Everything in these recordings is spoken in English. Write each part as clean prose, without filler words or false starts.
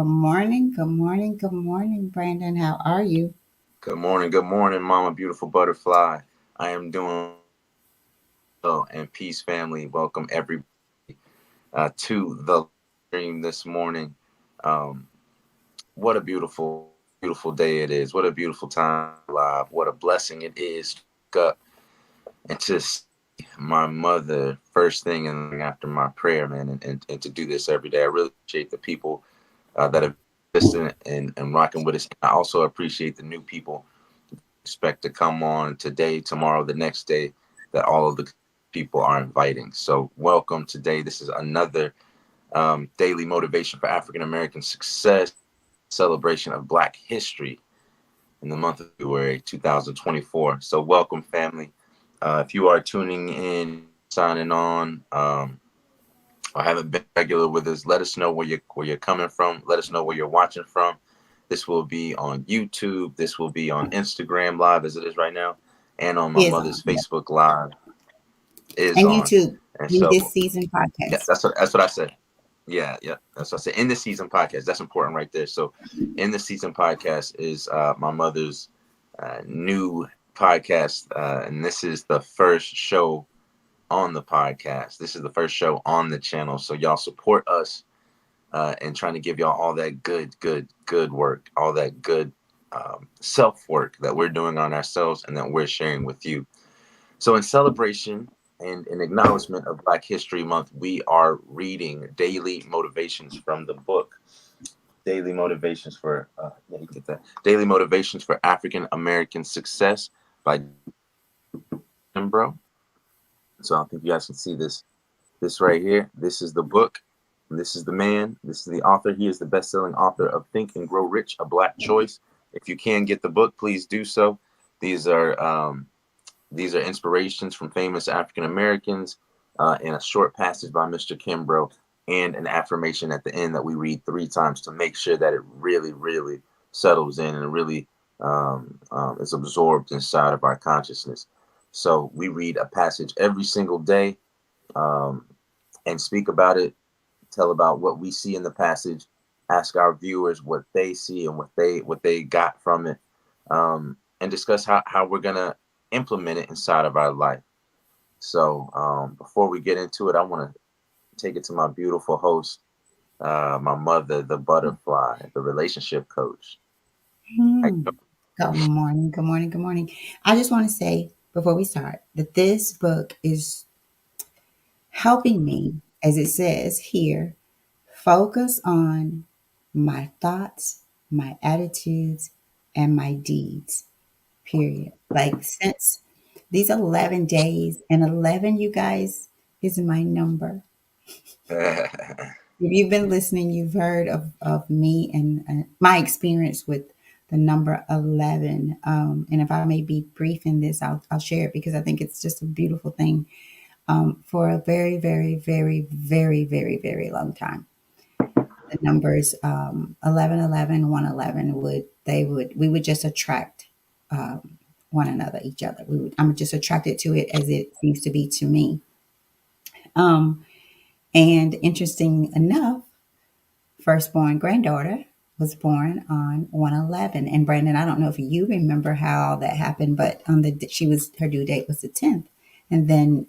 Good morning, good morning, good morning, Brandon. How are you? Good morning, Mama Beautiful Butterfly. I am doing well, and peace, family. Welcome everybody to the stream this morning. Um, what a beautiful day it is. What a beautiful time alive. What a blessing it is to wake up and to see my mother first thing and after my prayer, man, and to do this every day. I really appreciate the people that have listened and rocking with us. I also appreciate the new people expect to come on today, tomorrow, the next day that all of the people are inviting. So, welcome today. This is another daily motivation for African American success celebration of Black history in the month of February 2024. So, welcome, family. If you are tuning in, signing on, or haven't been regular with us, let us know where you're coming from. Let us know where you're watching from. This will be on YouTube. This will be on Instagram Live as it is right now, and on my Is on, mother's yeah. Facebook Live is And on. YouTube, And in so, this season yeah, podcast. that's what I said. Yeah, yeah, that's what I said. In the season podcast, that's important right there. So, in the season podcast is my mother's new podcast, and this is the first show on the podcast. This is the first show on the channel. So y'all support us and trying to give y'all all that good work, all that good self work that we're doing on ourselves and that we're sharing with you. So, in celebration and in acknowledgement of Black History Month, we are reading Daily Motivations from the book. Daily Motivations for yeah, you get that. Daily Motivations for African American Success by Kimbro. So I think you guys can see this right here. This is the book. This is the man. This is the author. He is the best-selling author of Think and Grow Rich: A Black Choice. If you can get the book, please do so. These are um, these are inspirations from famous African Americans, and a short passage by Mr. Kimbro, and an affirmation at the end that we read 3 times to make sure that it really settles in and really is absorbed inside of our consciousness. So we read a passage every single day, um, and speak about it, tell about what we see in the passage, ask our viewers what they see and what they got from it, and discuss how we're gonna implement it inside of our life. So before we get into it, I want to take it to my beautiful host, my mother, the butterfly, the relationship coach. How you Hmm. Good morning, good morning, good morning. I just want to say before we start that this book is helping me, as it says here, focus on my thoughts, my attitudes, and my deeds, period. Like since these 11 days, and 11, you guys, is my number. doing? If you've been listening, you've heard of me and my experience with the number 11. And if I may be brief in this, I'll share it because I think it's just a beautiful thing. For a very, very, very, very, very, very long time, the numbers 11, 11, 111 we would just attract um, one another, each other. I'm just attracted to it as it seems to be to me. Um, and interesting enough, firstborn granddaughter was born on 111. And Brandon, I don't know if you remember how that happened, but on the she was her due date was the 10th. And then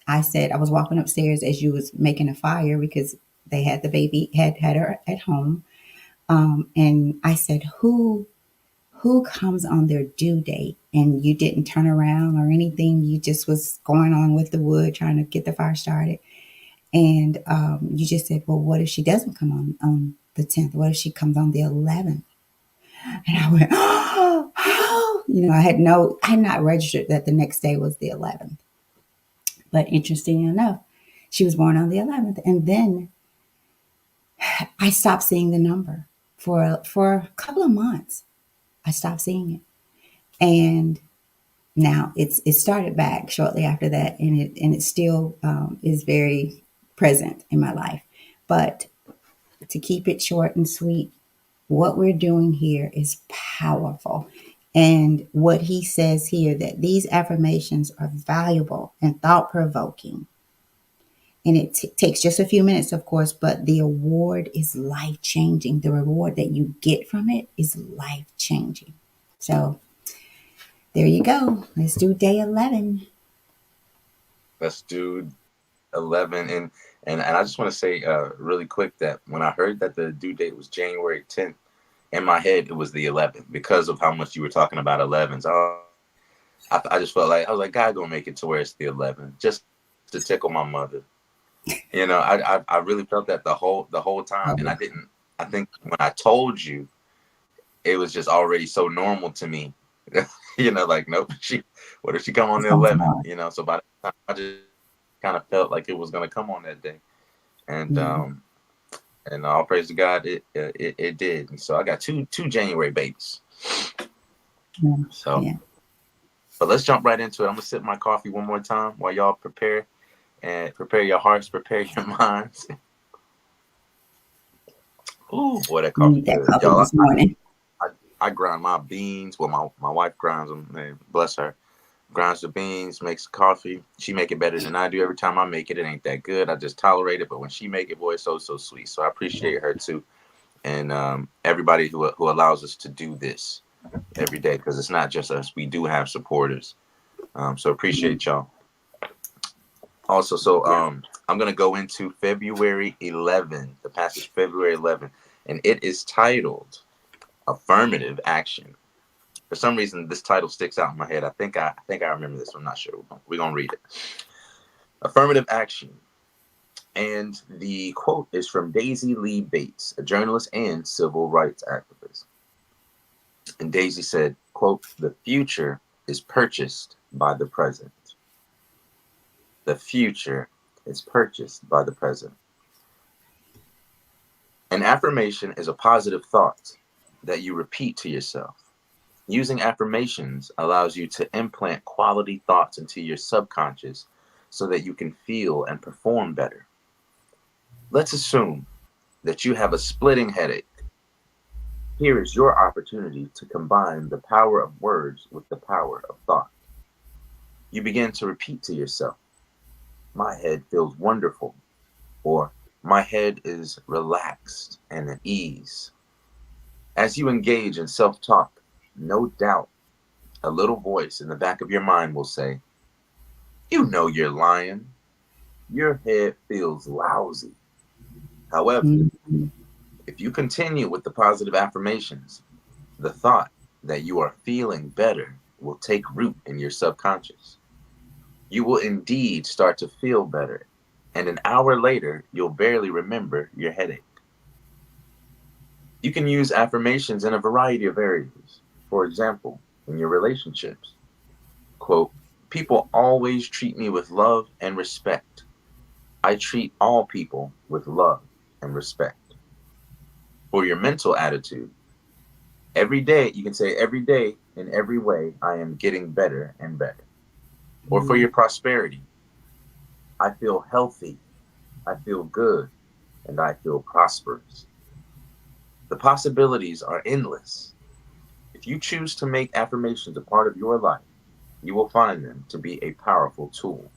I said I was walking upstairs as you was making a fire because they had the baby had her at home. And I said, who comes on their due date? And you didn't turn around or anything. You just was going on with the wood, trying to get the fire started. And you just said, well, what if she doesn't come on the 10th? What if she comes on the 11th? And I went, oh, I had not registered that the next day was the 11th. But interesting enough, she was born on the 11th. And then I stopped seeing the number for a couple of months. I stopped seeing it. And now it started back shortly after that. And it still is very present in my life. But to keep it short and sweet, what we're doing here is powerful. And what he says here that these affirmations are valuable and thought provoking. and it takes just a few minutes, of course, but the award is life changing. The reward that you get from it is life changing. So there you go. Let's do day 11. Let's do 11. And I just want to say really quick that when I heard that the due date was January 10th, in my head it was the 11th because of how much you were talking about 11s. I just felt like I was like, God gonna make it to where it's the 11th just to tickle my mother. I really felt that the whole time, and I Oh, didn't. I think when I told you, it was just already so normal to me. Like nope. What if she come on it's the on 11th? tomorrow. So by the time I just kind of felt like it was gonna come on that day, and Yeah. all praise to God, it did. And so I got two January babies. Yeah. So, Yeah. but let's jump right into it. I'm gonna sip my coffee one more time while y'all prepare and prepare your hearts, prepare your minds. Ooh, boy, that You coffee need that good, coffee y'all. this morning. I grind my beans. Well, my wife grinds them. Man, bless her. Grinds the beans, makes coffee. She make it better than I do. Every time I make it, it ain't that good. I just tolerate it. But when she make it, boy, it's so sweet. So I appreciate her too, and everybody who allows us to do this every day, because it's not just us. We do have supporters. So appreciate y'all. Also, so I'm gonna go into February 11th, the passage February 11th, and it is titled "Affirmative Action." For some reason, this title sticks out in my head. I think I remember this. I'm not sure. We're gonna read it. Affirmative action, and the quote is from Daisy Lee Bates, a journalist and civil rights activist. And Daisy said, "Quote: The future is purchased by the present. The future is purchased by the present. An affirmation is a positive thought that you repeat to yourself. Using affirmations allows you to implant quality thoughts into your subconscious so that you can feel and perform better. Let's assume that you have a splitting headache. Here is your opportunity to combine the power of words with the power of thought. You begin to repeat to yourself, my head feels wonderful, or my head is relaxed and at ease. As you engage in self talk, no doubt a little voice in the back of your mind will say, you know you're lying. Your head feels lousy. However, Mhm. if you continue with the positive affirmations, the thought that you are feeling better will take root in your subconscious. You will indeed start to feel better, and an hour later, you'll barely remember your headache. You can use affirmations in a variety of areas. For example, in your relationships, quote, people always treat me with love and respect. I treat all people with love and respect. For your mental attitude, every day, you can say, every day, in every way, I am getting better and better. Or for your prosperity, I feel healthy, I feel good, and I feel prosperous. The possibilities are endless. If you choose to make affirmations a part of your life, you will find them to be a powerful tool.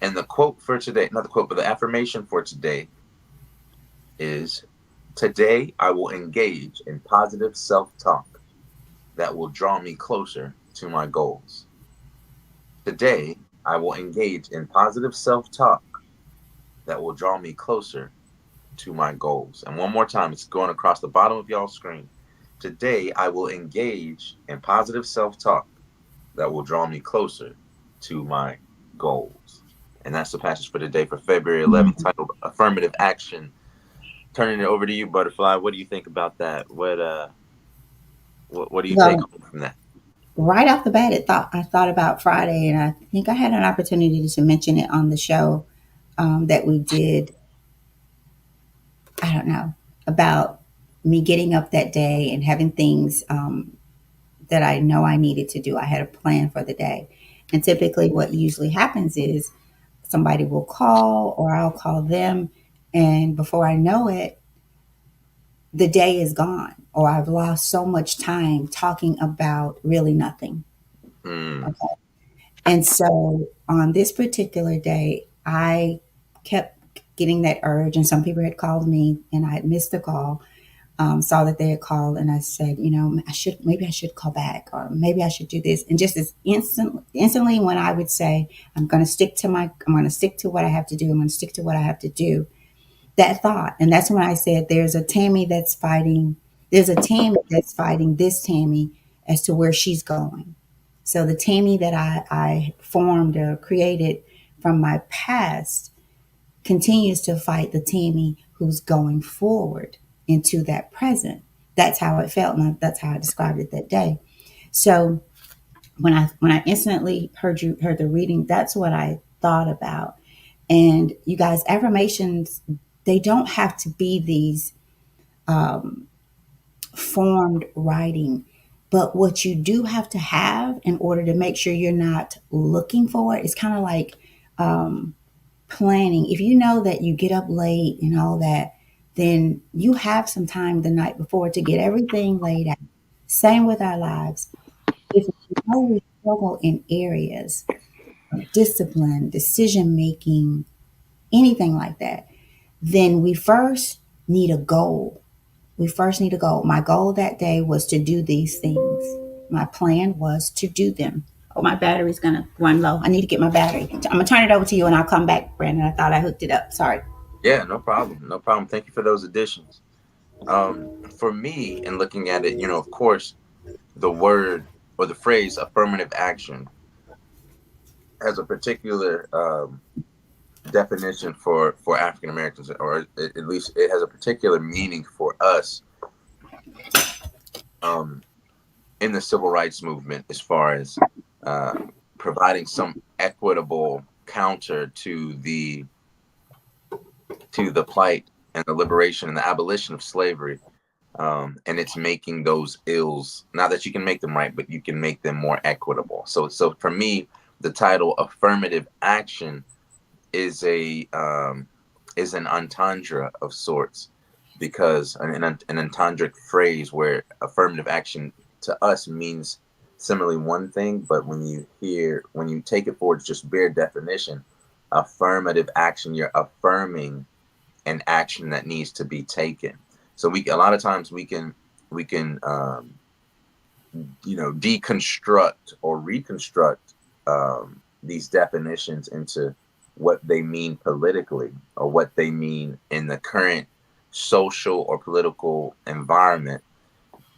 And the quote for today, not the quote, but the affirmation for today is, today I will engage in positive self talk that will draw me closer to my goals. Today I will engage in positive self talk that will draw me closer to my goals. And one more time, it's going across the bottom of y'all's screen. Today I will engage in positive self talk that will draw me closer to my goals. And that's the passage for today for February 11th, Mhm. titled Affirmative Action. Turning it over to you, Butterfly. What do you think about that? What do you take Well, home from that? right off the bat, I thought about Friday, and I think I had an opportunity to mention it on the show that we did. I don't know about me getting up that day and having things that I know I needed to do. I had a plan for the day, and typically, what usually happens is somebody will call, or I'll call them, and before I know it, the day is gone, or I've lost so much time talking about really nothing. Mm, Okay. And so on this particular day, I kept getting that urge, and some people had called me, and I had missed the call. Saw that they had called, and I said, maybe I should call back, or maybe I should do this. And just as instantly, when I would say, I'm going to stick to what I have to do. I'm going to stick to what I have to do. That thought, and that's when I said, there's a Tammy that's fighting this Tammy as to where she's going. So the Tammy that I formed or created from my past continues to fight the Tammy who's going forward into that present. That's how it felt, and that's how I described it that day. So when I instantly heard the reading, that's what I thought about. And you guys, affirmations, they don't have to be these formed writing. But what you do have to have in order to make sure you're not looking for it is kind of like planning. If you know that you get up late and all that, then you have some time the night before to get everything laid out. Same with our lives. If we know we struggle in areas of discipline, decision making, anything like that, then we first need a goal. We first need a goal. My goal that day was to do these things. My plan was to do them. Oh, my battery's gonna run low. I need to get my battery. I'm gonna turn it over to you and I'll come back, Brandon. I thought I hooked it up. Sorry. Yeah, no problem. No problem. Thank you for those additions. For me, in looking at it, of course, the word or the phrase affirmative action has a particular definition for African Americans, or at least it has a particular meaning for us um, in the civil rights movement, as far as uh, providing some equitable counter to the plight and the liberation and the abolition of slavery. And it's making those ills, not that you can make them right, but you can make them more equitable. So for me, the title affirmative action is is an entendre of sorts, because an entendre phrase where affirmative action to us means similarly one thing, but when you take it forward, it's just bare definition. Affirmative action, you're affirming an action that needs to be taken. So a lot of times we can deconstruct or reconstruct these definitions into what they mean politically, or what they mean in the current social or political environment.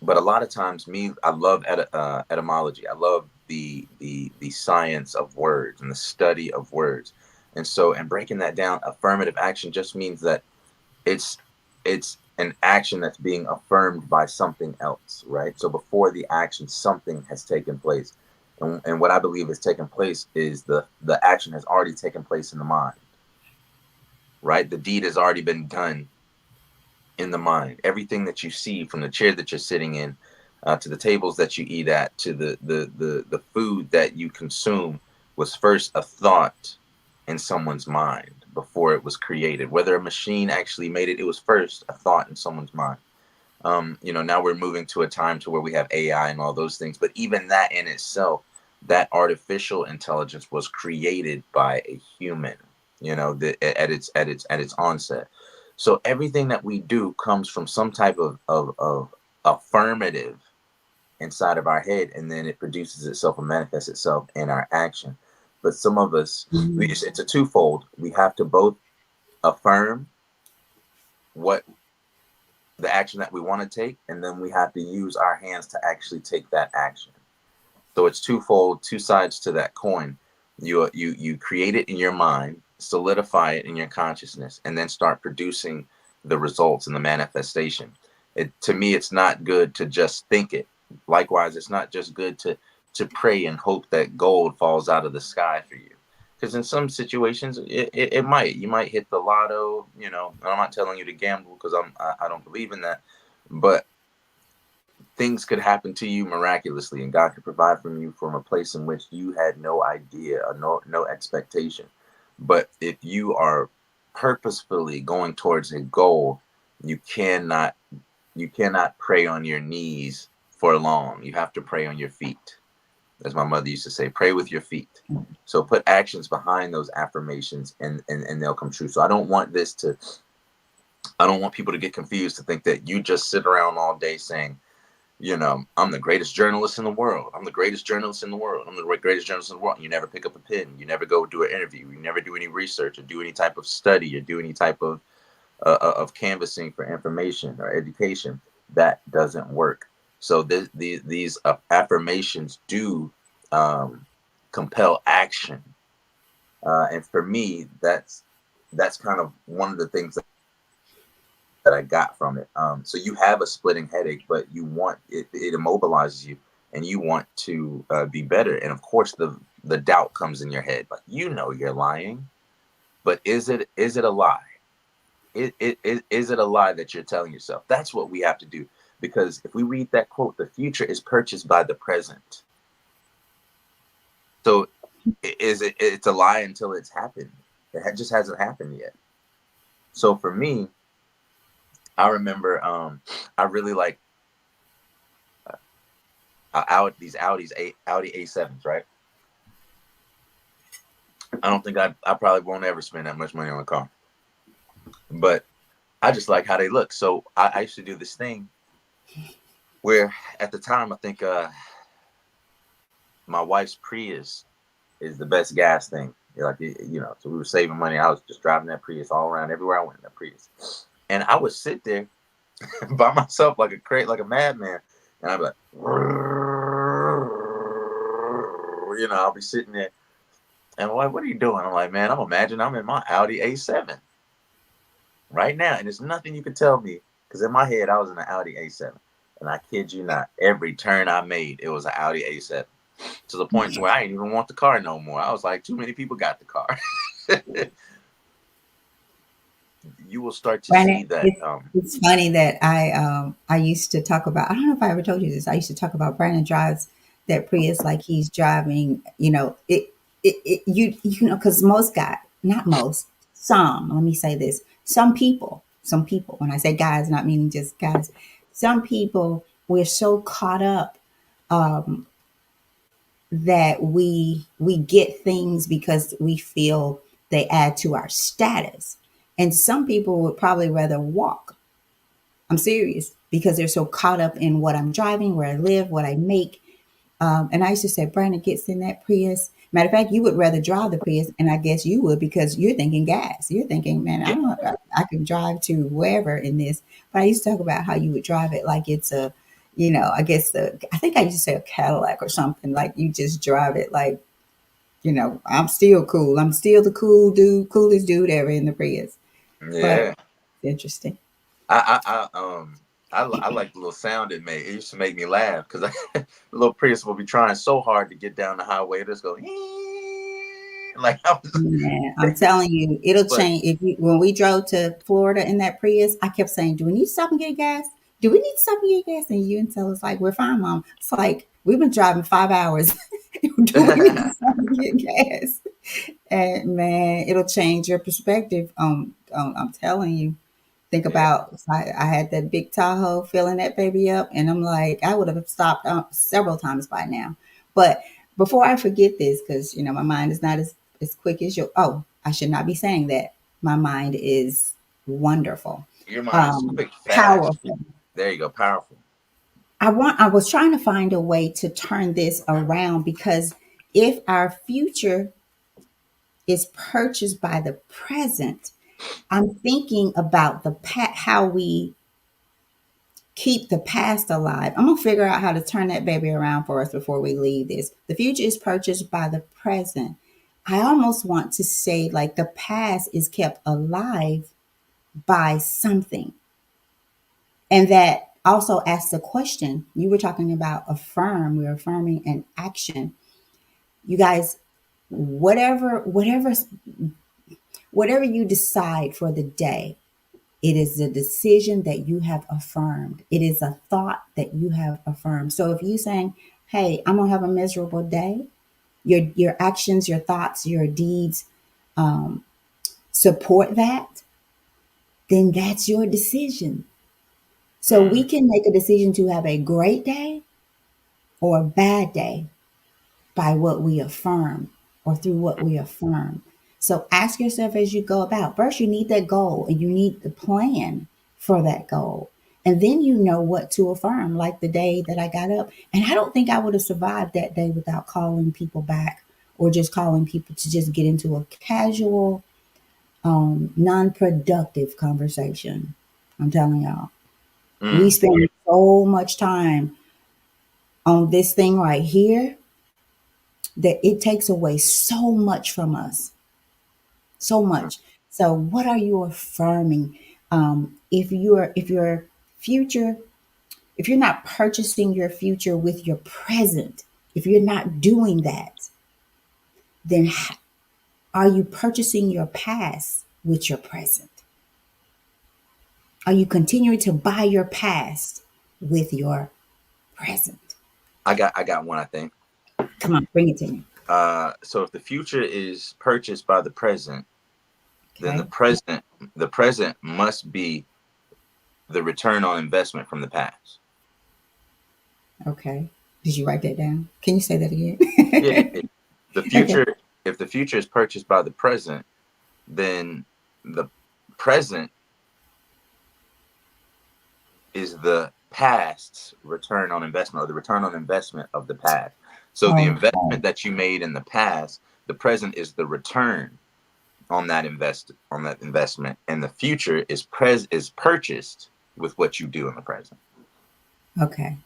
But a lot of times, I love etymology. I love the science of words and the study of words. And so, in breaking that down, affirmative action just means that it's it's an action that's being affirmed by something else, right? So before the action, something has taken place, and what I believe has taken place is the action has already taken place in the mind, right? The deed has already been done in the mind. Everything that you see, from the chair that you're sitting in, to the tables that you eat at, to the food that you consume, was first a thought in someone's mind before it was created. Whether a machine actually made it, it was first a thought in someone's mind. Now we're moving to a time to where we have AI and all those things, but even that in itself, that artificial intelligence was created by a human. At its onset. So everything that we do comes from some type of affirmative inside of our head, and then it produces itself and manifests itself in our action. But some of us, Mhm. it's a twofold. We have to both affirm what the action that we want to take, and then we have to use our hands to actually take that action. So it's twofold, two sides to that coin. You create it in your mind, solidify it in your consciousness, and then start producing the results and the manifestation. To me, it's not good to just think it. Likewise, it's not just good to pray and hope that gold falls out of the sky for you. Because in some situations, it might. You might hit the lotto. And I'm not telling you to gamble, because I don't believe in that. But things could happen to you miraculously, and God could provide from you from a place in which you had no idea, or no expectation. But if you are purposefully going towards a goal, you cannot you cannot pray on your knees for long. You have to pray on your feet. as my mother used to say, pray with your feet. So put actions behind those affirmations, and they'll come true. So I don't want people to get confused to think that you just sit around all day saying, I'm the greatest journalist in the world. I'm the greatest journalist in the world. I'm the greatest journalist in the world. You never pick up a pen. You never go do an interview. You never do any research or do any type of study or do any type of canvassing for information or education. That doesn't work. So these affirmations do um, compel action. And for me, that's kind of one of the things that I got from it. So you have a splitting headache, but you want it, it immobilizes you, and you want to be better. And of course, the doubt comes in your head, like you're lying, but is it a lie? Is it a lie that you're telling yourself? That's what we have to do. Because if we read that quote, the future is purchased by the present. So it's a lie until it's happened. Just hasn't happened yet. So for me, I remember I really like these Audi A7s, right? I don't think I probably won't ever spend that much money on a car, but I just like how they look. So I used to do this thing where at the time I think my wife's Prius is the best gas thing. So we were saving money. I was just driving that Prius all around everywhere I went in that Prius, and I would sit there by myself like a madman, and I'd be like, I'll be sitting there, and I'm like, what are you doing? I'm like, man, I'm in my Audi A7 right now, and there's nothing you can tell me because in my head I was in an Audi A7, and I kid you not, every turn I made it was an Audi A7 to the point to where I didn't even want the car no more. I was like, too many people got the car. You will start to see Brandon, that. it's funny that I used to talk about. I don't know if I ever told you this. I used to talk about Brandon drives that Prius like he's driving. Because most guys, not most, some. Let me say this: some people. When I say guys, not meaning just guys. Some people we're so caught up that we get things because we feel they add to our status, and some people would probably rather walk. I'm serious, because they're so caught up in what I'm driving, where I live, what I make. And I used to say, Brandon gets in that Prius. Matter of fact, you would rather drive the Prius, and I guess you would, because you're thinking gas. You're thinking, man, Yeah, I can drive to wherever in this. But I used to talk about how you would drive it like it's a, I think I used to say a Cadillac or something. Like you just drive it like, I'm still cool. I'm still the coolest dude ever in the Prius. But yeah. it's interesting. I like the little sound it made. It used to make me laugh because the little Prius will be trying so hard to get down the highway. Just go like I was, Man, I'm telling you, it'll but change. When we drove to Florida in that Prius, I kept saying, "Do we need to stop and get gas? Do we need to stop and get gas?" And you and tell us like, "We're fine, Mom." It's like we've been driving 5 hours. Do we need to stop and get gas? And man, it'll change your perspective. I'm telling you. Think yeah, about, I had that big Tahoe filling that baby up, and I'm like, I would have stopped several times by now. But before I forget this, because my mind is not as quick as your. Oh, I should not be saying that. My mind is wonderful, your mind is quick, fast. powerful. There you go, powerful. I was trying to find a way to turn this around, because if our future is purchased by the present, I'm thinking about how we keep the past alive. I'm gonna figure out how to turn that baby around for us before we leave this. The future is purchased by the present. I almost want to say like the past is kept alive by something. And that also asks the question. You were talking about affirm, we're affirming an action. You guys, whatever you decide for the day, it is a decision that you have affirmed. It is a thought that you have affirmed. So if you saying, "Hey, I'm gonna have a miserable day," your actions, your thoughts, your deeds support that, then that's your decision. So we Mm, can make a decision to have a great day or a bad day. by what we affirm or through what we affirm. So ask yourself as you go about. First, you need that goal and you need the plan for that goal. And then you know what to affirm, like the day that I got up. And I don't think I would have survived that day without calling people back or just calling people to just get into a casual, non productive conversation. I'm telling y'all, we Mm. spend so much time on this thing right here that it takes away so much from us, so much. So what are you affirming? If your future, if you're not purchasing your future with your present, if you're not doing that, then are you purchasing your past with your present? Are you continuing to buy your past with your present? I got one, I think. Come on, bring it to me. So if the future is purchased by the present, then Okay. the present must be the return on investment from the past. Okay. Did you write that down? Can you say that Yeah. again? The Okay. future, if the future is purchased by the present, then the present is the past's return on investment, or the return on investment of the past. So the Okay. investment that you made in the past, the present is the return on that investment, and the future is purchased with what you do in the present. Okay.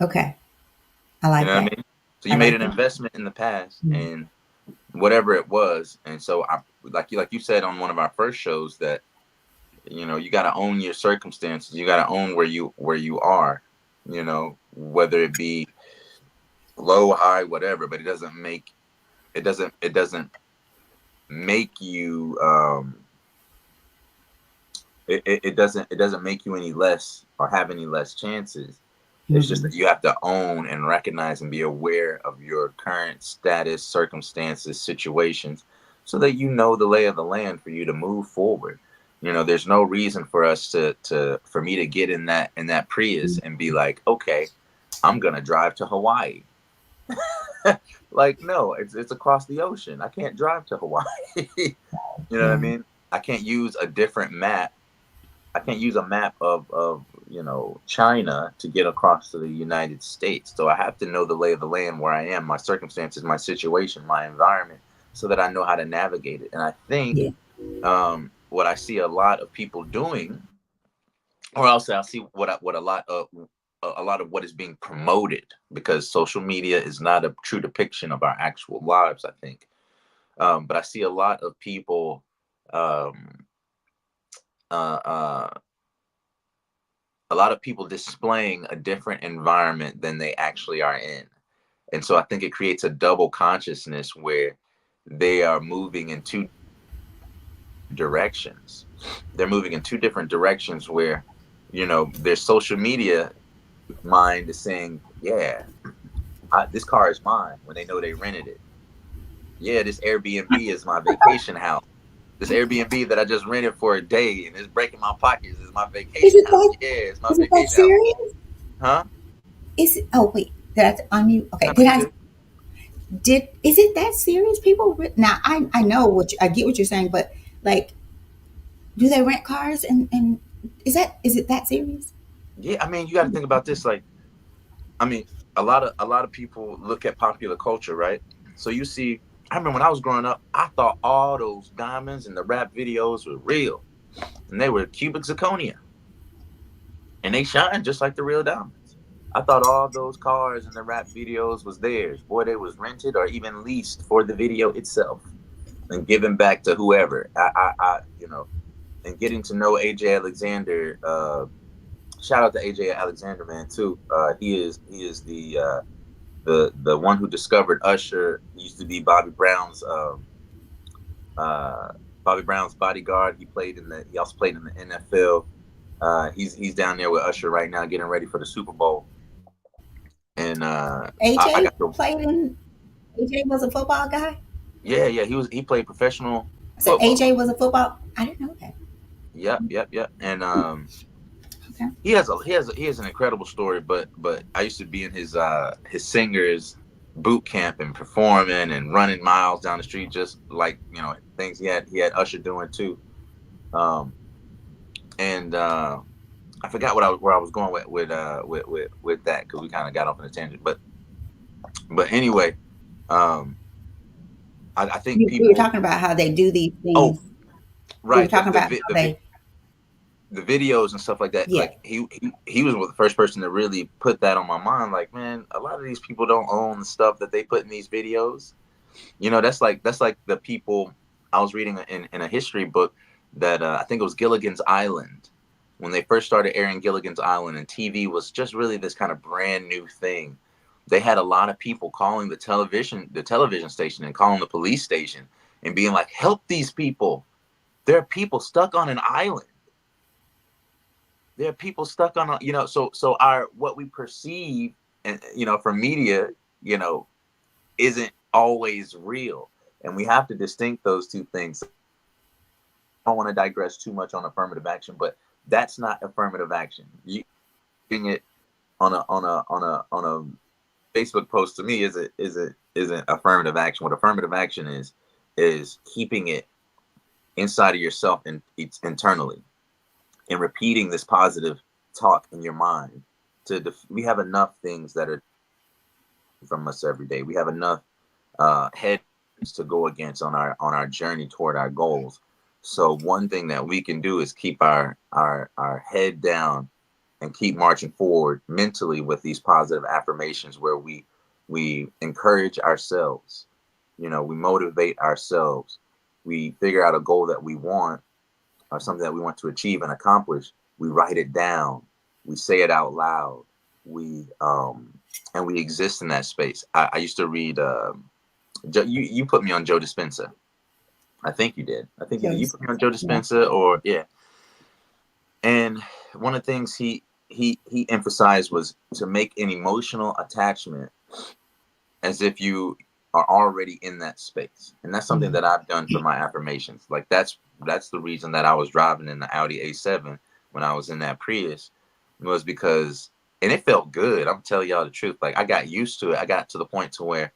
Okay. I You like know what that. I mean? So I you made like an that. investment in the past, Mm. and whatever it was, and so I, like you said on one of our first shows, that you got to own your circumstances. You got to own where you are. Whether it be low, high, whatever, but it doesn't make you it doesn't make you any less or have any less chances. It's just Mm-hmm. that you have to own and recognize and be aware of your current status, circumstances, situations, so that you know the lay of the land for you to move forward. There's no reason for us for me to get in that Prius and be like, okay, I'm gonna drive to Hawaii. Like, no, it's across the ocean. I can't drive to Hawaii. You know what I Right. mean? I can't use a different map. I can't use a map of China to get across to the United States. So I have to know the lay of the land, where I am, my circumstances, my situation, my environment, so that I know how to navigate it. And I think Yeah. what I see a lot of people doing, or else I see what a lot of what is being promoted, because social media is not a true depiction of our actual lives, I think. But I see a lot of people um, uh, uh, displaying a different environment than they actually are in. And so I think it creates a double consciousness where they are moving in two directions. They're moving in two different directions where, their social media mind is saying, yeah, this car is mine, when they know they rented it. Yeah, this Airbnb is my vacation house. This Airbnb that I just rented for a day and it's breaking my pockets is my Is vacation it house. that? Yeah, it's my Is it that vacation house. serious? Huh? Is it? Oh wait, did I unmute? Okay. No, no, Did you I? good. Did is it that serious? People now. I know I get what you're saying, but like, do they rent cars and is it that serious? Yeah, I mean, you got to think about this. Like, I mean, a lot of people look at popular culture, right? So you see, I remember when I was growing up, I thought all those diamonds in the rap videos were real, and they were cubic zirconia, and they shine just like the real diamonds. I thought all those cars in the rap videos was theirs. Boy, they was rented or even leased for the video itself and given back to whoever. And getting to know AJ Alexander. Shout out to AJ Alexander, man, too. He is the one who discovered Usher. He used to be uh, Bobby Brown's bodyguard. He also played in the NFL. He's down there with Usher right now, getting ready for the Super Bowl. And I AJ got to played in. AJ was a football guy. yeah, he played professional I said football. AJ was a football. I didn't know that. Yep. And Okay. he has an incredible story. But I used to be in his singers boot camp and performing and running miles down the street, just like, you know, things he had Usher doing too. Um, and I forgot where I was going with that, because we kind of got off on a tangent. But anyway, um, I think We were people. talking about how they do these Oh, things. We were right. talking about how they, The videos and stuff like that. yeah. Like he was the first person to really put that on my mind. Like, man, a lot of these people don't own the stuff that they put in these videos. You know, that's like the people. I was reading in a history book that I think it was Gilligan's Island, when they first started airing Gilligan's Island, and TV was just really this kind of brand new thing. They had a lot of people calling the television station, and calling the police station, and being like, "Help these people! There are people stuck on an island. There are people stuck on a, so our what we perceive, and from media, you know isn't always real, and we have to distinct those two things. I don't want to digress too much on affirmative action, but that's not affirmative action. You doing it on a Facebook post, to me, isn't affirmative action. What affirmative action is keeping it inside of yourself, and it's internally, and repeating this positive talk in your mind. We have enough things that are from us every day. We have enough heads to go against on our journey toward our goals. So one thing that we can do is keep our head down, and keep marching forward mentally with these positive affirmations, where we encourage ourselves. We motivate ourselves. We figure out a goal that we want, or something that we want to achieve and accomplish. We write it down. We say it out loud. We um and we exist in that space. I used to read, you put me on Joe Dispenza. I think you did. I think you did. You Joe's, put me on Joe yeah. Dispenza, or yeah. And one of the things he emphasized was to make an emotional attachment, as if you are already in that space. And that's something Mhm. that I've done for my affirmations. Like, that's the reason that I was driving in the Audi A7 when I was in that Prius, was because, and it felt good. I'm telling y'all the truth. Like, I got used to it. I got to the point to where,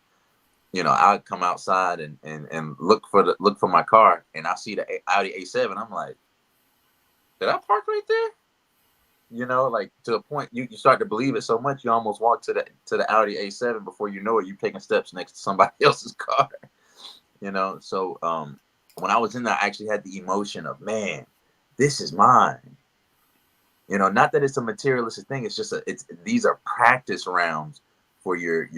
I'd come outside and look for my car, and I see the Audi A7. I'm like, did I park right there? Like, to a point, you start to believe it so much, you almost walk to the Audi A7. Before you know it, you're taking steps next to somebody else's car. So when I was in there, I actually had the emotion of, man, this is mine. Not that it's a materialistic thing. It's just these are practice rounds for your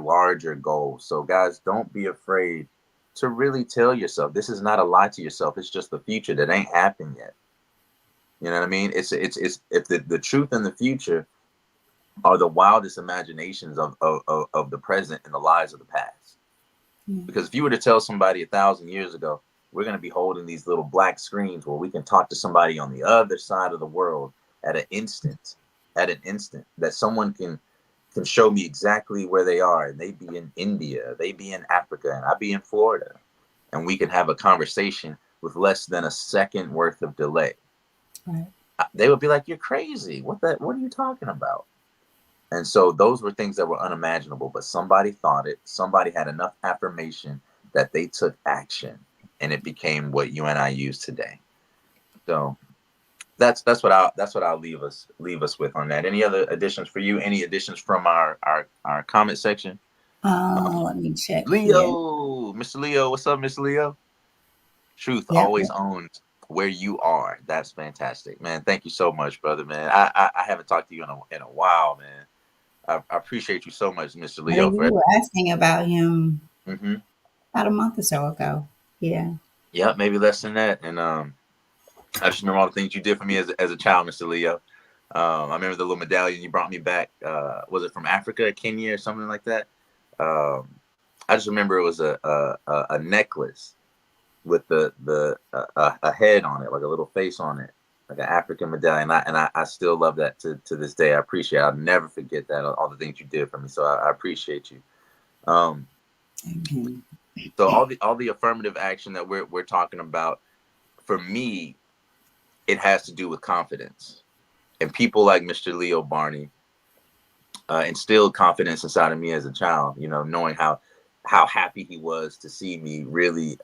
larger goals. So guys, don't be afraid to really tell yourself, this is not a lie to yourself. It's just the future that ain't happened yet. You know what I mean? It's if the truth and the future are the wildest imaginations of the present and the lies of the past. Yeah. Because if you were to tell somebody 1,000 years ago, we're going to be holding these little black screens where we can talk to somebody on the other side of the world at an instant, that someone can show me exactly where they are, and they be in India, they be in Africa, and I be in Florida, and we can have a conversation with less than a second worth of delay. Right. They would be like, "You're crazy. What are you talking about?" And so those were things that were unimaginable, but somebody thought it. Somebody had enough affirmation that they took action, and it became what you and I use today. So that's what I'll leave us with on that. Any other additions for you? Any additions from our comment section? Let me check here. Leo, Mr. Leo, what's up, Mr. Leo? Truth Yep. always owns where you are. That's fantastic, man. Thank you so much, brother, man. I haven't talked to you in a while, man. I appreciate you so much, Mr. I Leo, think for. you were asking about him Mm-hmm. about a month or so ago. Yeah. Yeah, maybe less than that. And I just remember all the things you did for me as a child, Mr. Leo. I remember the little medallion you brought me back. Was it from Africa, Kenya, or something like that? Um, I just remember it was a necklace with a head on it, like a little face on it, like an African medallion. I still love that to this day. I appreciate it. I'll never forget that, all the things you did for me. So I appreciate you. Um, Amen. so all the affirmative action that we're talking about, for me, it has to do with confidence. And people like Mr. Leo Barney instilled confidence inside of me as a child. You know, knowing how happy he was to see me really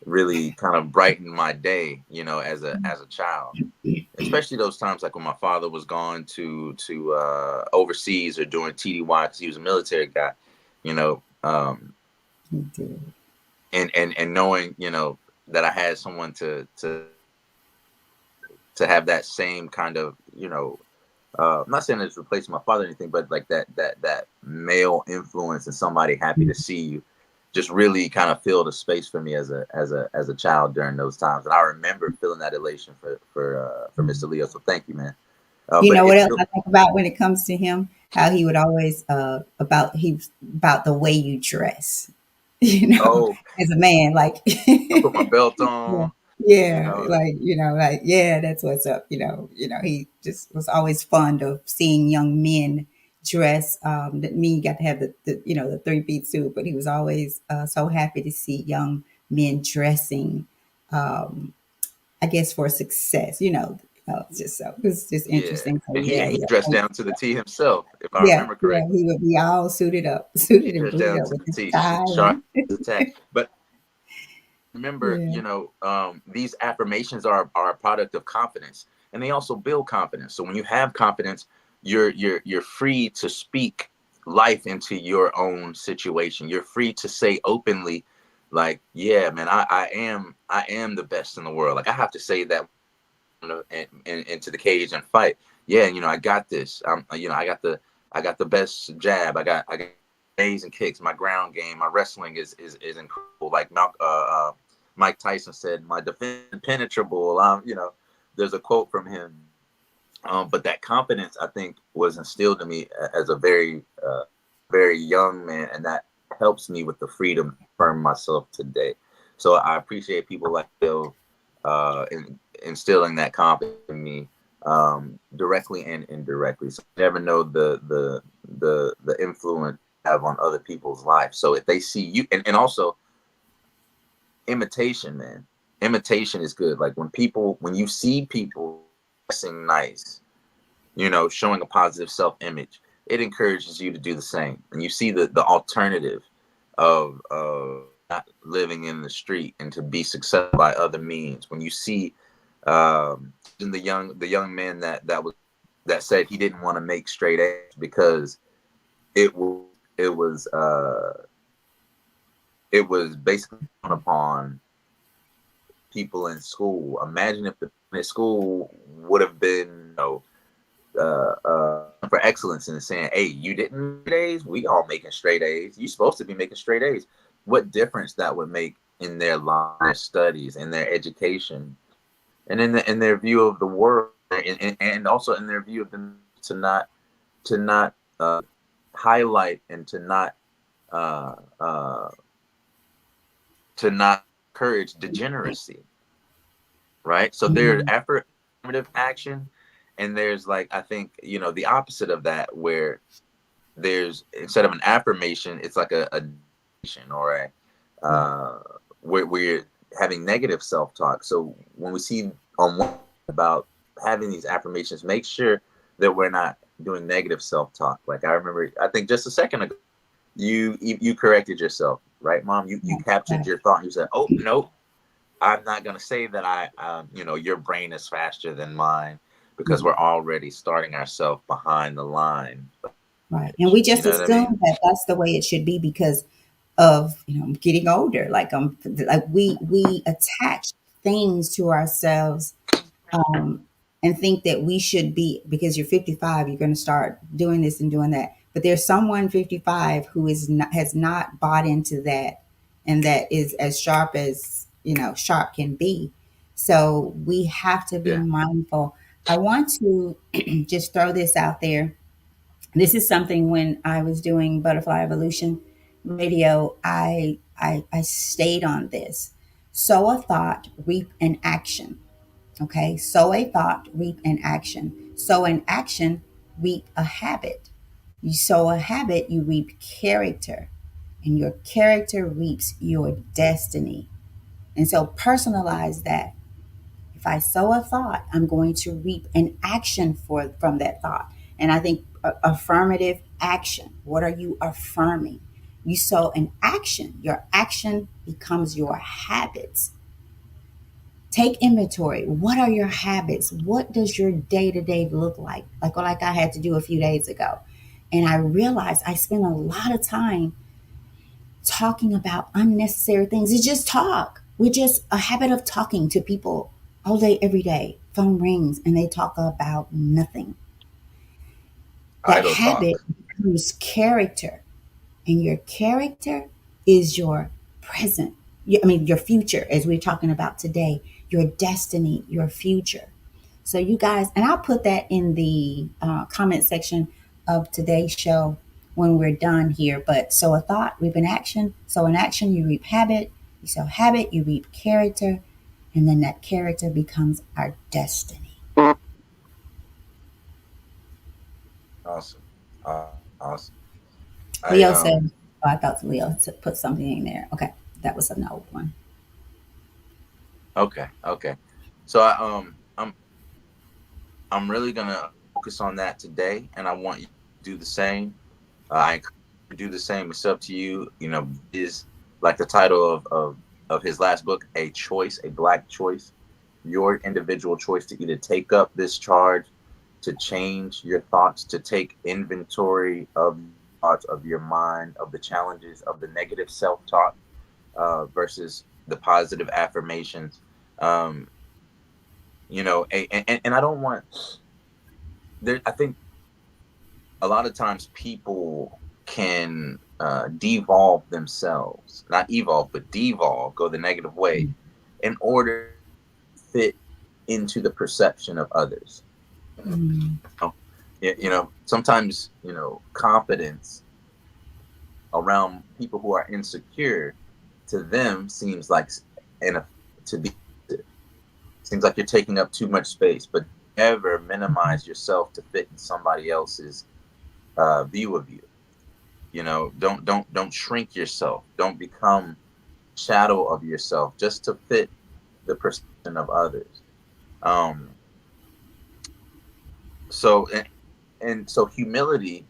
really kind of brighten my day. You know, as a child, especially those times like when my father was gone to overseas or doing TDY because he was a military guy. You know, You did. and knowing that I had someone to have that same kind of I'm not saying it's replacing my father or anything, but like that male influence and somebody happy to see you just really kind of filled a space for me as a child during those times. And I remember feeling that elation for Mr. Leo. So thank you, man. You But know what it's else I think about when it comes to him? How he would always about the way you dress. You know, oh, as a man, like I put my belt yeah, on, you yeah, know. like like yeah, that's what's up. He just was always fond of seeing young men dress. Didn't mean you got to have the 3 piece suit, but he was always so happy to see young men dressing. Um, I guess for success, just so it's just Yeah, interesting. So and he yeah, and he yeah, dressed down to the T himself, if I yeah, remember yeah. correctly. He would be all suited up, He suited and dressed booted down up to with the his T, tie sharp and as a tack. But remember, yeah. these affirmations are a product of confidence, and they also build confidence. So when you have confidence, you're free to speak life into your own situation. You're free to say openly, like, yeah, man, I am the best in the world. Like I have to say that into the cage and fight. Yeah, I got this. I got the best jab. I got amazing kicks. My ground game, my wrestling is incredible. Like Mike Tyson said, my defense is impenetrable. There's a quote from him. But that confidence, I think, was instilled in me as a very young man, and that helps me with the freedom to affirm myself today. So I appreciate people like Bill instilling that confidence in me, directly and indirectly. So you never know the influence you have on other people's lives. So if they see you, and also imitation, man, imitation is good. Like when you see people dressing nice, showing a positive self-image, it encourages you to do the same. And you see the alternative of not living in the street and to be successful by other means. When you see in the young man that said he didn't want to make straight A's because it was basically upon people in school. Imagine if the in school would have been, for excellence and saying, "Hey, you didn't make A's. We all making straight A's. You supposed to be making straight A's." What difference that would make in their lives, their studies, in their education, and in their view of the world, and also in their view of them to not highlight and uh, uh, to not encourage degeneracy, right? So there's Mhm. affirmative action, and there's like I think the opposite of that where there's instead of an affirmation, it's like a or a where we're having negative self-talk. So when we see on one about having these affirmations, make sure that we're not doing negative self-talk. Like I remember, I think just a second ago, you corrected yourself, right, Mom? You Right, captured right. your thought. And you said, "Oh no, I'm not gonna say that your brain is faster than mine." Because Mhm. we're already starting ourselves behind the line. Right. And we You just know what I mean? assume that that's the way it should be because of getting older. Like we attach things to ourselves, um, and think that we should be because you're 55, you're going to start doing this and doing that. But there's someone 55 who has not bought into that, and that is as sharp as sharp can be. So we have to be Yeah. mindful. I want to just throw this out there. This is something when I was doing Butterfly Evolution Radio, I stayed on this. Sow a thought, reap an action. Okay, sow a thought, reap an action. Sow an action, reap a habit. You sow a habit, you reap character, and your character reaps your destiny. And so personalize that. If I sow a thought, I'm going to reap an action from that thought. And I think affirmative action. What are you affirming? You sow an action. Your action becomes your habits. Take inventory. What are your habits? What does your day to day look like? Like I had to do a few days ago. And I realized I spent a lot of time talking about unnecessary things. It's just talk. We're just a habit of talking to people all day, every day. Phone rings and they talk about nothing. That Idle habit talk. becomes character, and your character is your present. I mean, your future, as we're talking about today, your destiny, your future. So, you guys, and I'll put that in the comment section of today's show when we're done here. But sow a thought, reap an action. So, in action, you reap habit. You sow habit, you reap character. And then that character becomes our destiny. Awesome. Awesome. I Leo said, oh, I thought Leo put something in there. Okay, that was an old one. Okay, okay. So I'm really gonna focus on that today, and I want you to do the same. I encourage you to do the same. It's up to you. You know, is like the title of his last book, A Choice, a Black Choice, your individual choice to either take up this charge, to change your thoughts, to take inventory of thoughts, of your mind, of the challenges, of the negative self-talk, versus the positive affirmations. Um, and I don't want there. I think a lot of times people can devolve themselves, not evolve, but devolve, go the negative way, in order to fit into the perception of others. Mm, Oh, sometimes confidence around people who are insecure to them seems like and to be seems like you're taking up too much space, but never minimize yourself to fit in somebody else's view of you. Don't shrink yourself. Don't become shadow of yourself just to fit the perception of others. Um, so humility,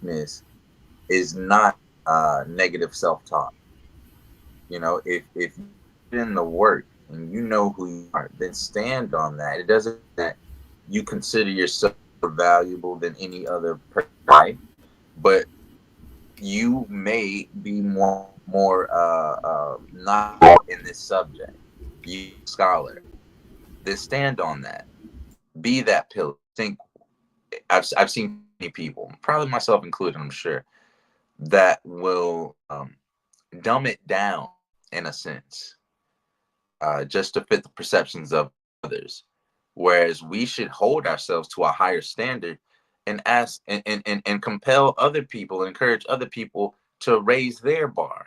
miss, is not negative self-talk. If you put in the work and you know who you are, then stand on that. It doesn't mean that you consider yourself more valuable than any other person, right? But you may be more knowledgeable in this subject. You scholar, then stand on that. Be that pillar. Think I've seen many people, probably myself included, I'm sure, that will dumb it down in a sense, just to fit the perceptions of others. Whereas we should hold ourselves to a higher standard and ask and compel other people, encourage other people to raise their bar.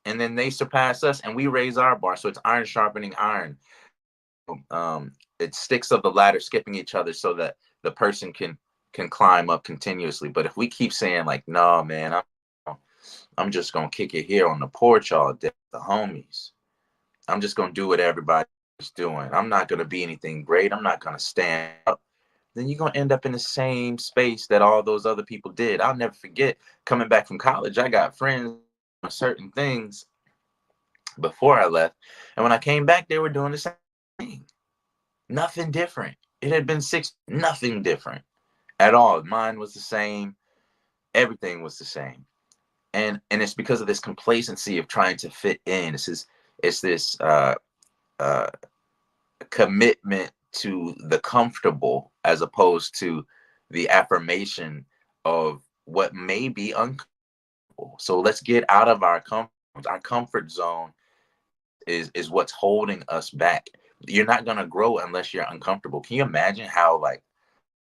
And then they surpass us and we raise our bar. So it's iron sharpening iron. It's sticks of the ladder skipping each other so that the person can climb up continuously. But if we keep saying like, no, man, I'm just gonna kick it here on the porch all day, the homies. I'm just gonna do what everybody's doing. I'm not gonna be anything great. I'm not gonna stand up. Then you're gonna end up in the same space that all those other people did. I'll never forget coming back from college. I got friends on certain things before I left, and when I came back, they were doing the same thing. Nothing different. It had been nothing different at all. Mine was the same. Everything was the same. And it's because of this complacency of trying to fit in. It's this uh, commitment to the comfortable as opposed to the affirmation of what may be uncomfortable. So let's get out of our comfort zone is what's holding us back. You're not gonna grow unless you're uncomfortable. Can you imagine how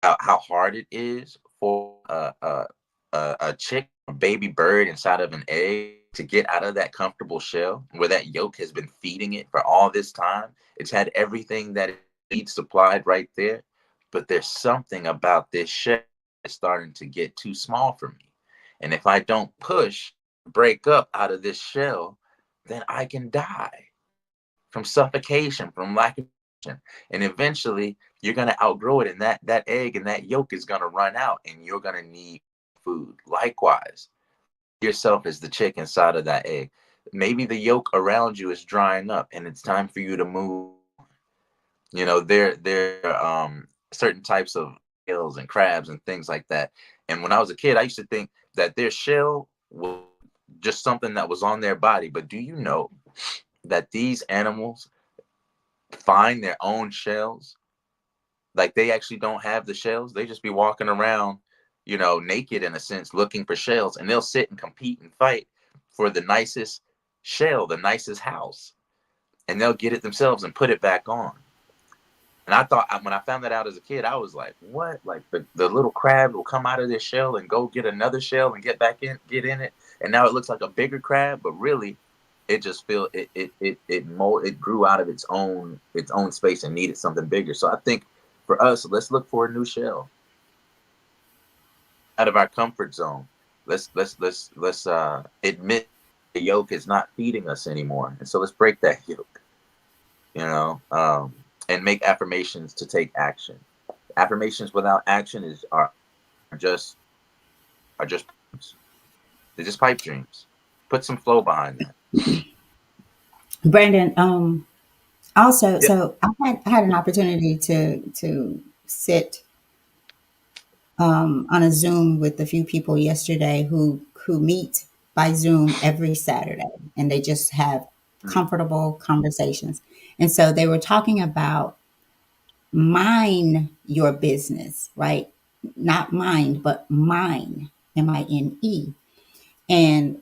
hard it is for a chick, a baby bird inside of an egg to get out of that comfortable shell where that yolk has been feeding it for all this time? It's had everything that it needs supplied right there, but there's something about this shell that's starting to get too small for me. And if I don't push, break up out of this shell, then I can die from suffocation, from lack of. and eventually you're going to outgrow it, and that egg and that yolk is going to run out, and you're going to need food. Likewise, yourself is the chick inside of that egg. Maybe the yolk around you is drying up, and it's time for you to move. There certain types of scales and crabs and things like that. And when I was a kid, I used to think that their shell was just something that was on their body. But do you know that these animals find their own shells? Like, they actually don't have the shells. They just be walking around, naked in a sense, looking for shells, and they'll sit and compete and fight for the nicest shell, the nicest house, and they'll get it themselves and put it back on. And I thought, when I found that out as a kid, I was like, what? Like, the little crab will come out of this shell and go get another shell and get in it. And now it looks like a bigger crab, but really it just it grew out of its own space and needed something bigger. So I think for us, let's look for a new shell out of our comfort zone. Let's admit the yolk is not feeding us anymore. And so let's break that yolk, you know. And make affirmations to take action. Affirmations without action just are just they're just pipe dreams. Put some flow behind that. Brandon, also, Yeah. so I had an opportunity to sit on a Zoom with a few people yesterday who meet by Zoom every Saturday, and they just have Mm, comfortable conversations. And so they were talking about mind your business, right? Not mind, but mine, MINE. And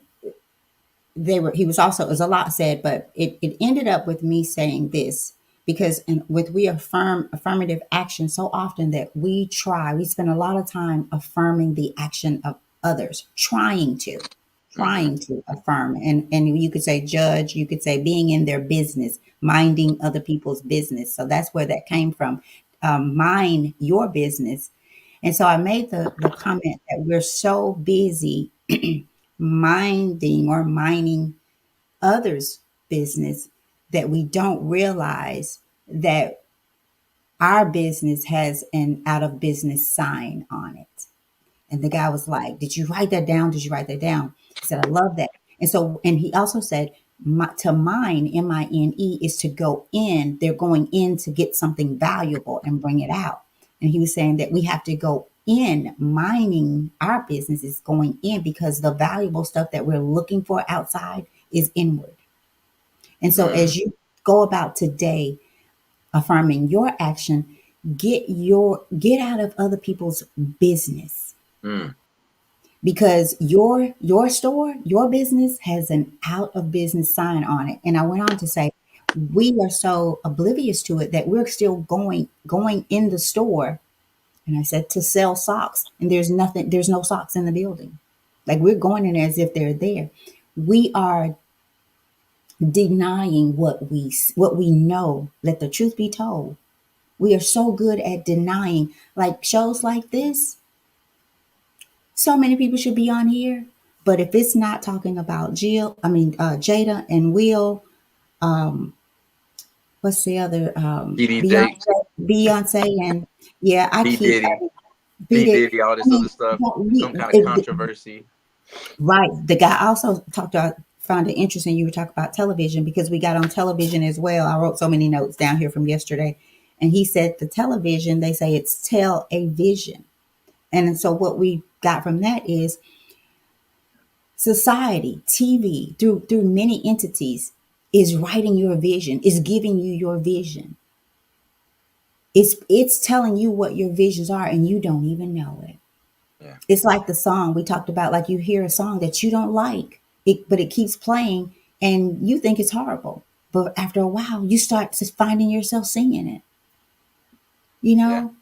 he was also, it was a lot said, but it ended up with me saying this because we affirm affirmative action so often that we spend a lot of time affirming the action of others, mm-hmm. trying to affirm. And you could say judge, you could say being in their business, minding other people's business. So that's where that came from. Mind your business. And so I made the comment that we're so busy minding or mining others' business that we don't realize that our business has an out of business sign on it. And the guy was like, "Did you write that down? Did you write that down?" He said, "I love that." And so, and he also said, to mine, MINE, is to go in. They're going in to get something valuable and bring it out. And he was saying that we have to go in, mining our business is going in because the valuable stuff that we're looking for outside is inward. And so, Mm, as you go about today, affirming your action, get out of other people's business mm, because your store, your business has an out of business sign on it. And I went on to say, we are so oblivious to it that we're still going in the store. And I said to sell socks, and there's no socks in the building. Like we're going in as if they're there. We are denying what we know. Let the truth be told. We are so good at denying. Like shows like this, so many people should be on here. But if it's not talking about Jada and Will, what's the other? PDJ, Beyonce, and yeah, I P keep Diddy, beat it. All I this other mean, stuff. but Some kind of controversy. right. The guy also talked about, found it interesting. You were talking about television because we got on television as well. I wrote so many notes down here from yesterday, and he said the television. They say it's tell a vision, and so what we got from that is society, TV, through many entities, is writing your vision, is giving you your vision. It's telling you what your visions are, and you don't even know it. Yeah, It's like the song we talked about, like you hear a song that you don't like, but it keeps playing and you think it's horrible. But after a while, you start just finding yourself singing it, you yeah. know?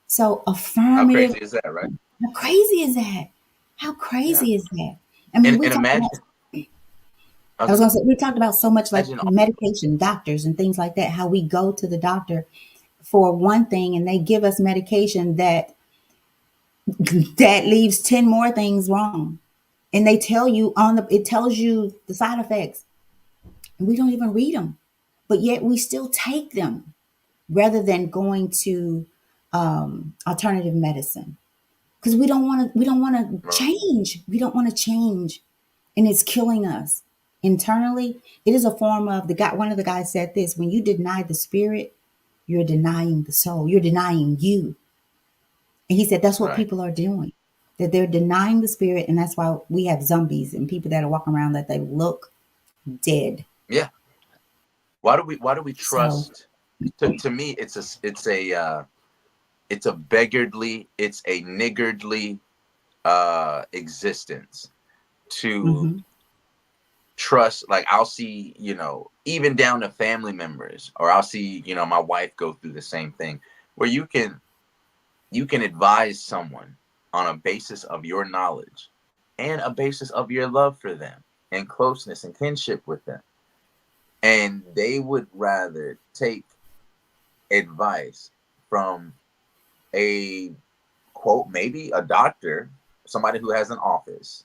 So How affirmative, crazy is that, right? how crazy is that? How Yeah. crazy is that? I mean, And imagine, I I was was gonna going to say, we talked about so much like imagine. medication, doctors and things like that, how we go to the doctor for one thing and they give us medication that leaves 10 more things wrong. And they tell you it tells you the side effects and we don't even read them, but yet we still take them. rather than going to alternative medicine, because we don't want to change. We don't want to change, and it's killing us internally. It is a form of the guy. One of the guys said this: when you deny the spirit, you're denying the soul. You're denying you. And he said that's what Right. people are doing. That they're denying the spirit, and that's why we have zombies and people that are walking around that they look dead. Yeah. Why do we So, trust? To me, it's a beggarly, it's a niggardly existence to mhm, trust. Like, I'll see, even down to family members, or I'll see, my wife go through the same thing, where you can advise someone on a basis of your knowledge and a basis of your love for them and closeness and kinship with them, and they would rather take advice from a, quote, maybe a doctor, somebody who has an office,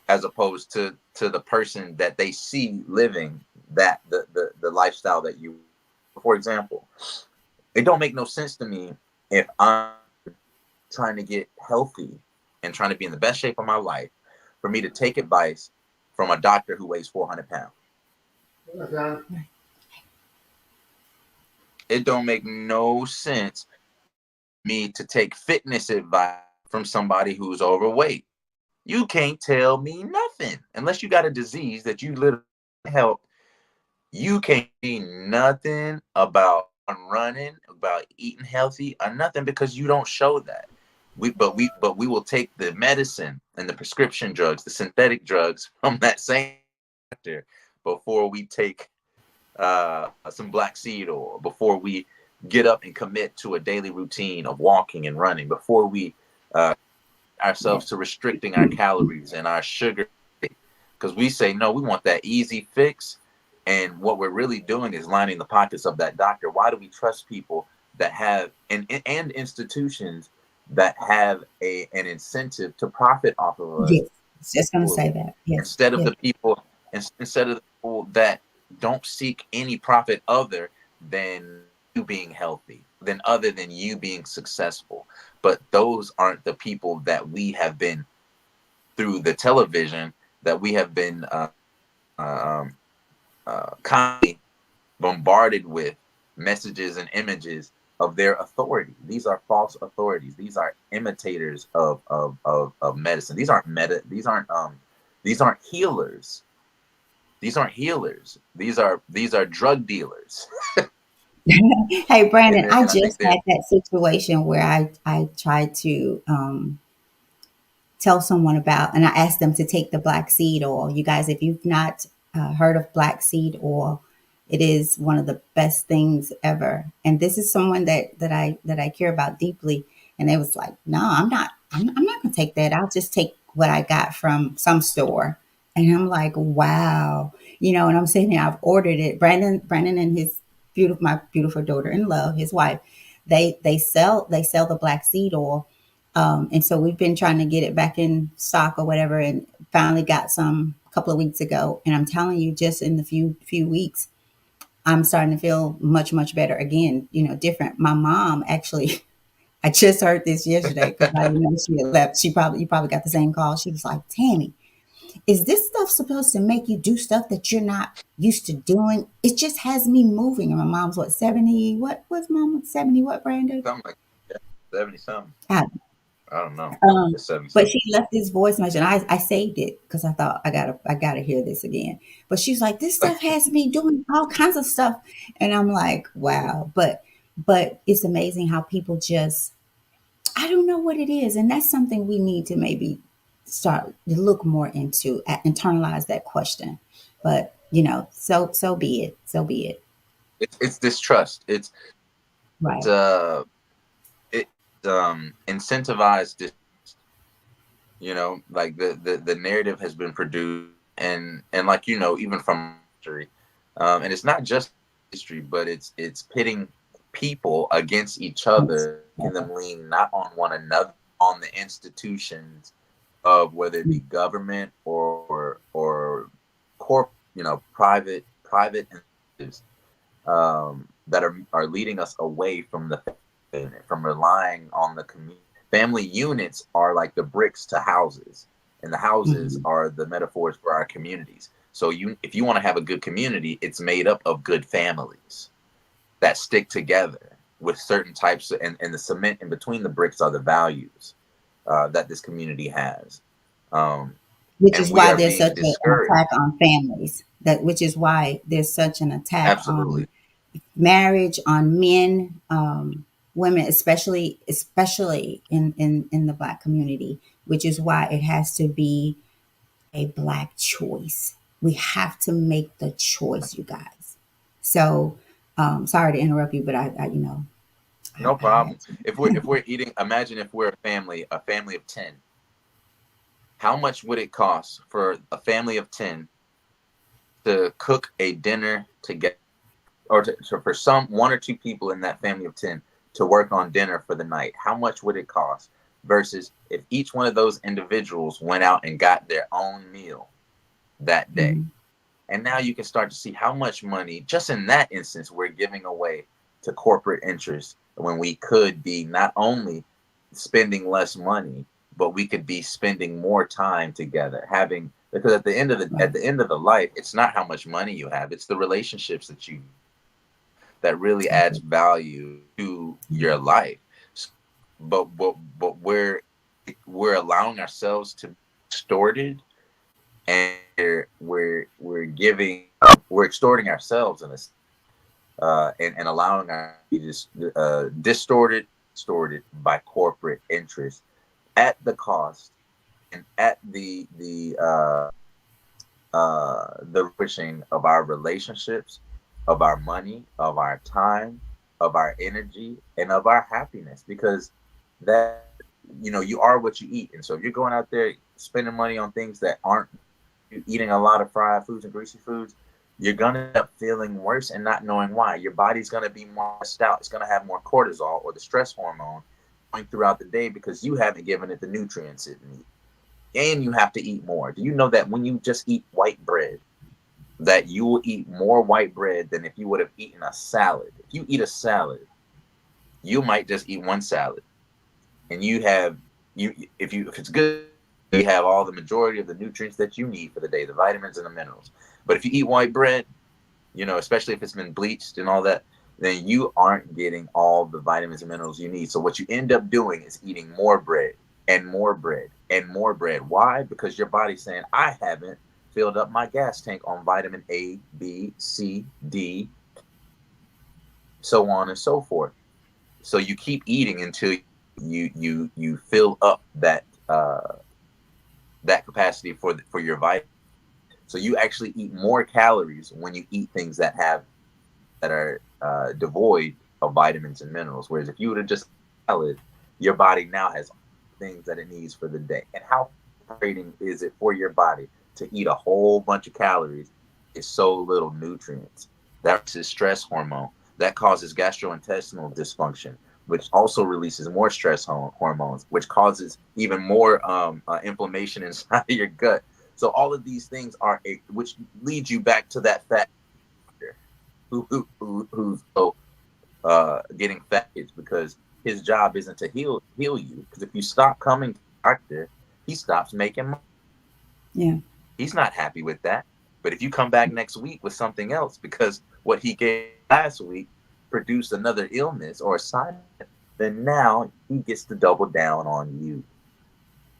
as opposed to the person that they see living that the lifestyle that you. For example, it don't make no sense to me if I'm trying to get healthy and trying to be in the best shape of my life, for me to take advice from a doctor who weighs 400 pounds. It don't make no sense me to take fitness advice from somebody who's overweight. You can't tell me nothing unless you got a disease that you literally help. You can't see nothing about running, about eating healthy, or nothing, because you don't show that. We will take the medicine and the prescription drugs, the synthetic drugs from that same doctor, before we take some black seed oil, before we get up and commit to a daily routine of walking and running, before we yeah, ourselves to restricting our calories and our sugar, because we say no, we want that easy fix, and what we're really doing is lining the pockets of that doctor. Why do we trust people that have and institutions that have an incentive to profit off of us, yes. Just gonna say that. Yes, instead of yes. the people instead of the people that don't seek any profit other than you being healthy, than other than you being successful? But those aren't the people that we have been, through the television, that we have been um, constantly bombarded with messages and images of their authority. These are false authorities. These are imitators of medicine. These aren't healers. These aren't healers. These are drug dealers. Hey, and Brandon, I and I think just they're had that situation where I tried to tell someone about, and I asked them to take the black seed oil. You guys, if you've not heard of black seed oil, it is one of the best things ever. And this is someone that I care about deeply. And they was like, "No, I'm not. I'm not gonna take that. I'll just take what I got from some store." And I'm like, "Wow." And I'm saying, I've ordered it. Brandon and his my beautiful daughter in love, his wife, they sell the black seed oil, and so we've been trying to get it back in stock or whatever, and finally got some a couple of weeks ago. And I'm telling you, just in the few weeks, I'm starting to feel much better again. Different. My mom actually, I just heard this yesterday because I didn't know she had left. You probably got the same call. She was like, "Tammy, is this stuff supposed to make you do stuff that you're not used to doing? It just has me moving." And my mom's what, 70? What was mom 70? What, Brandon? something like, yeah, 70 something. I I don't know. Um, It's 70 but something. she left this voice message, and I saved it because I thought I gotta hear this again. But she's like, "This stuff has me doing all kinds of stuff," and I'm like, "Wow!" But it's amazing how people just, I don't know what it is, and that's something we need to maybe start to look more into, internalize that question. But so be it. So be it. It's distrust. It's Right. it incentivized this. Like the narrative has been produced, and like, even from history, and it's not just history, but it's pitting people against each Yes. other, making them lean not on one another, on the institutions of, whether it be government or corp, private initiatives, that are leading us away from the family, from relying on the community. Family units are like the bricks to houses, and the houses Mhm. are the metaphors for our communities. So if you want to have a good community, it's made up of good families that stick together with certain types of, and the cement in between the bricks are the values that this community has. Um, Which and is we why are there's being such an discouraged. attack on families. That which is why there's such an attack Absolutely. on marriage, on men, women, especially in the Black community. Which is why it has to be a Black choice. We have to make the choice, you guys. So, sorry to interrupt you, but I No I had problem. to. If we're eating, imagine if we're a family of 10. How much would it cost for a family of 10 to cook a dinner together, or for some one or two people in that family of 10 to work on dinner for the night? How much would it cost versus if each one of those individuals went out and got their own meal that day? Mhm. And now you can start to see how much money, just in that instance, we're giving away to corporate interests when we could be not only spending less money, but we could be spending more time together. Having, because Right. at the end of the life, it's not how much money you have; it's the relationships that you that really adds Okay. value to your Mhm. life. But we're allowing ourselves to be distorted, and we're giving we're extorting ourselves in this, and allowing our to be distorted by corporate interests at the cost and at the pushing of our relationships, of our money, of our time, of our energy, and of our happiness. Because that, you are what you eat. And so if you're going out there spending money on things that aren't, you eating a lot of fried foods and greasy foods, you're gonna end up feeling worse and not knowing why. Your body's gonna be more stressed out. It's gonna have more cortisol, or the stress hormone, going throughout the day because you haven't given it the nutrients it needs. And you have to eat more. Do you know that when you just eat white bread, that you will eat more white bread than if you would have eaten a salad? If you eat a salad, you might just eat one salad, and you have, if it's good, you have all the majority of the nutrients that you need for the day, the vitamins and the minerals. But if you eat white bread, especially if it's been bleached and all that, then you aren't getting all the vitamins and minerals you need. So what you end up doing is eating more bread and more bread and more bread. Why? Because your body's saying, I haven't filled up my gas tank on vitamin A, B, C, D, so on and so forth. So you keep eating until you fill up that capacity for your vitamins. So you actually eat more calories when you eat things that are devoid of vitamins and minerals. Whereas if you would have just salad, your body now has all the things that it needs for the day. And how frustrating is it for your body to eat a whole bunch of calories? Is so little nutrients. That's his stress hormone. That causes gastrointestinal dysfunction, which also releases more stress hormones, which causes even more inflammation inside of your gut. So all of these things which leads you back to that fat who's getting fat is because his job isn't to heal you. Because if you stop coming to the doctor, he stops making money. Yeah. He's not happy with that. But if you come back next week with something else, because what he gave last week produced another illness or a side effect, then now he gets to double down on you.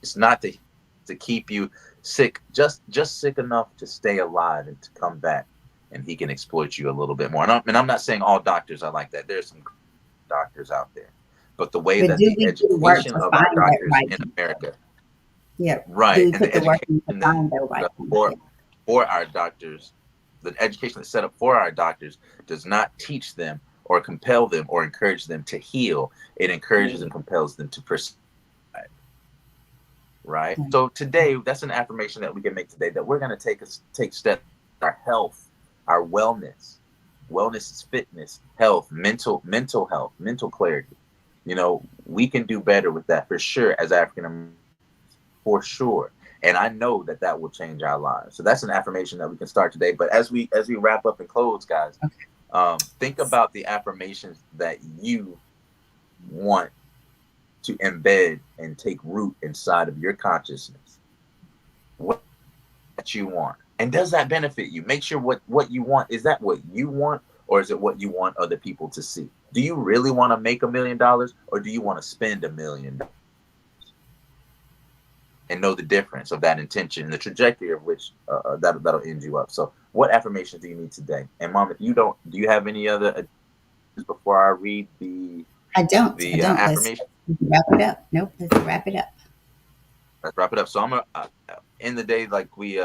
It's not to keep you sick, just sick enough to stay alive and to come back, and he can exploit you a little bit more. And I'm not saying all doctors are like that. There's some doctors out there, but the way But that do the we do the work education to of our find that doctors right in people? America, Yeah. Do right, we and the put the work education in to that find the set right up one? for Yeah. for our doctors, the education that's set up for our doctors does not teach them or compel them or encourage them to heal. It encourages Yeah. and compels them to prescribe. Right. Yeah. So today, that's an affirmation that we can make today, that we're going to take steps in our health, our wellness. Wellness is fitness, health, mental health, mental clarity. We can do better with that for sure as African Americans, for sure. And I know that will change our lives. So that's an affirmation that we can start today. But as we wrap up and close, guys, Okay. Think about the affirmations that you want to embed and take root inside of your consciousness. What you want, and does that benefit you? Make sure what you want, is that what you want, or is it what you want other people to see? Do you really want to make $1 million, or do you want to spend $1 million? And know the difference of that intention, the trajectory of which that'll end you up. So what affirmations do you need today? And mom, if you don't, do you have any other before I read I the don't. affirmation? Let's wrap it up. Nope. Let's wrap it up. Let's wrap it up. So I'm gonna end the day like we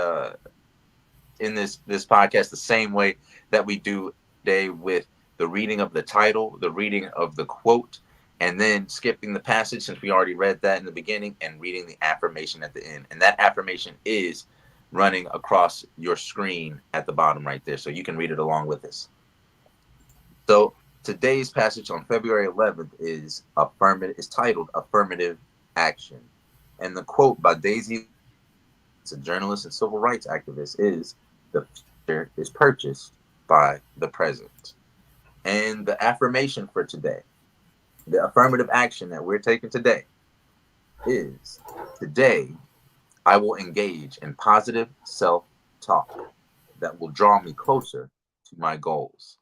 in this podcast the same way that we do today, with the reading of the title, the reading of the quote, and then skipping the passage since we already read that in the beginning, and reading the affirmation at the end. And that affirmation is running across your screen at the bottom right there, so you can read it along with us. So today's passage on February 11th is titled Affirmative Action. And the quote by Daisy, a journalist and civil rights activist, is, "The future is purchased by the present." And the affirmation for today, the affirmative action that we're taking today, is, today I will engage in positive self-talk that will draw me closer to my goals.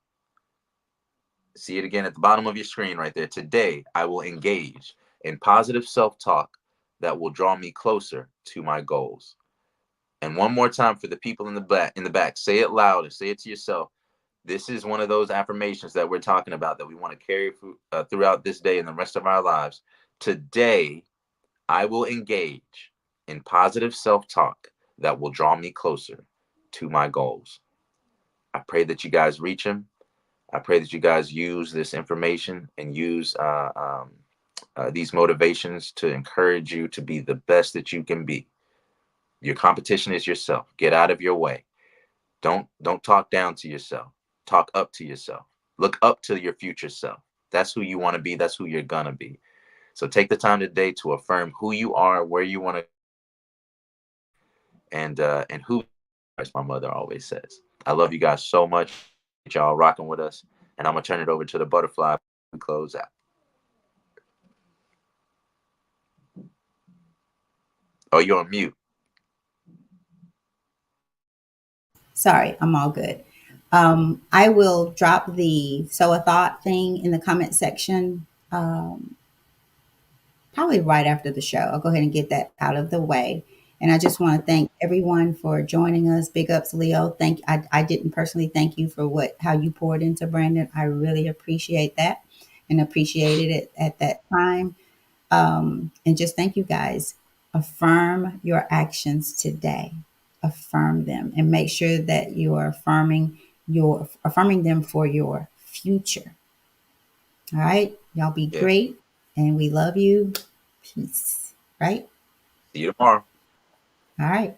See it again at the bottom of your screen right there. Today I will engage in positive self-talk that will draw me closer to my goals. And one more time for the people in the back, say it loud and say it to yourself. This is one of those affirmations that we're talking about that we want to carry throughout this day and the rest of our lives. Today, I will engage in positive self-talk that will draw me closer to my goals. I pray that you guys reach them. I pray that you guys use this information and use these motivations to encourage you to be the best that you can be. Your competition is yourself. Get out of your way. Don't talk down to yourself. Talk up to yourself. Look up to your future self. That's who you want to be. That's who you're gonna be. So take the time today to affirm who you are, where you want to, and who, as my mother always says. I love you guys so much. Y'all rocking with us, and I'm gonna turn it over to the butterfly and close out. Oh, you're on mute. Sorry, I'm all good. I will drop the "so a thought" thing in the comment section, probably right after the show. I'll go ahead and get that out of the way. And I just want to thank everyone for joining us. Big ups, Leo. I didn't personally thank you for how you poured into Brandon. I really appreciate that and appreciated it at that time. And just thank you guys. Affirm your actions today. Affirm them and make sure that you are affirming them for your future. All right. Y'all be Yeah. great. And we love you. Peace. Right? See you tomorrow. All right.